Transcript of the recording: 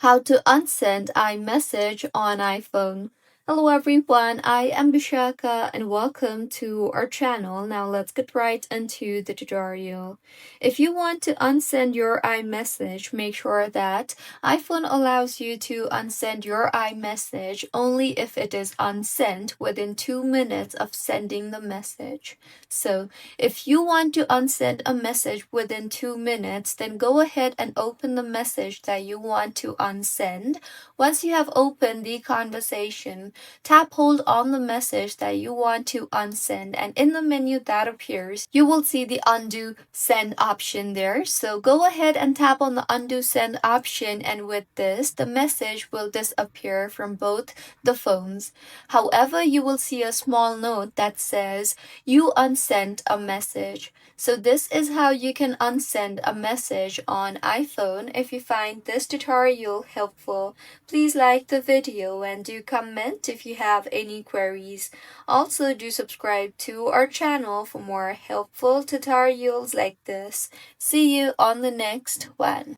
How to unsend iMessage on iPhone. Hello everyone, I am Bishaka and welcome to our channel. Now let's get right into the tutorial. If you want to unsend your iMessage, make sure that iPhone allows you to unsend your iMessage only if it is unsent within 2 minutes of sending the message. So if you want to unsend a message within 2 minutes, then go ahead and open the message that you want to unsend. Once you have opened the conversation, tap hold on the message that you want to unsend, and in the menu that appears, you will see the undo send option there. So go ahead and tap on the undo send option, and with this, the message will disappear from both the phones. However, you will see a small note that says you unsent a message. So this is how you can unsend a message on iPhone. If you find this tutorial helpful, please like the video and do comment if you have any queries. Also, do subscribe to our channel for more helpful tutorials like this. See you on the next one.